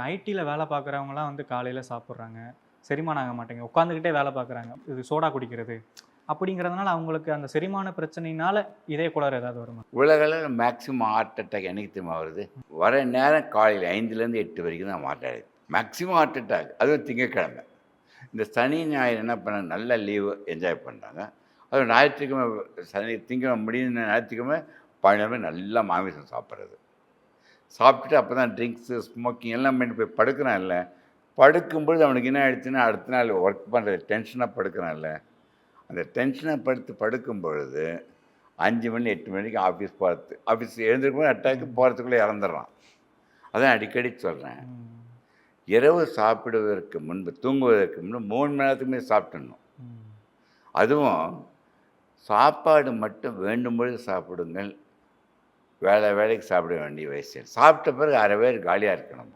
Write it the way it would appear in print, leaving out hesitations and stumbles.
ஐடில வேலை பார்க்குறவங்கலாம் வந்து காலையில சாப்பிடுறாங்க. செரிமானம் ஆக மாட்டேங்குது. உட்காந்துக்கிட்டே வேலை பார்க்குறாங்க. இது சோடா குடிக்கிறது. அப்படிங்கிறதுனால அவங்களுக்கு அந்த செரிமான பிரச்சனையினால இதய கோளாறு ஏதாவது வருமா? உலகளவில் மேக்ஸிமம் ஹார்ட் அட்டாக் என்னைக்கு தெரியுமா வருது? வர நேரம் காலையில் 5லேருந்து 8 வரைக்கும் தான் heart attack. Maximum heart attack. அதுவும் திங்கட்கிழமை. இந்த சனி, ஞாயிறு என்ன பண்ணாங்க, நல்ல லீவு என்ஜாய் பண்ணுறாங்க. அதுவும் ஞாயிற்றுக்கிழமை திங்கட்கிழமை முடிந்த ஞாயிற்றுக்கிழமை 12 மணி நல்லா மாமிசம் சாப்பிட்றது. சாப்பிட்டுட்டு அப்போ தான் ட்ரிங்க்ஸு, ஸ்மோக்கிங் எல்லாம் பண்ணிட்டு போய் படுக்கிறான்ல. படுக்கும்பொழுது அவனுக்கு என்ன ஆயிடுச்சுன்னா, அடுத்த நாள் ஒர்க் பண்ணுறது டென்ஷனாக படுக்கிறான்ல. அந்த டென்ஷனாக படுக்கும் பொழுது 5 மணி 8 மணிக்கு ஆஃபீஸ் எழுந்திருக்கும்போது அட்டாக்கு போகிறதுக்குள்ளே இறந்துடுறான். அதான் அடிக்கடி சொல்கிறேன். இரவு சாப்பிடுவதற்கு முன்பு, தூங்குவதற்கு முன்பு 3 மணி நேரத்துக்கு மேலே சாப்பிட்டுடணும். அதுவும் சாப்பாடு மட்டும் வேண்டும் பொழுது சாப்பிடுங்கள். வேலைக்கு சாப்பிட வேண்டிய வயசு. சாப்பிட்ட பிறகு அரை பேர் காலியாக இருக்கணும்.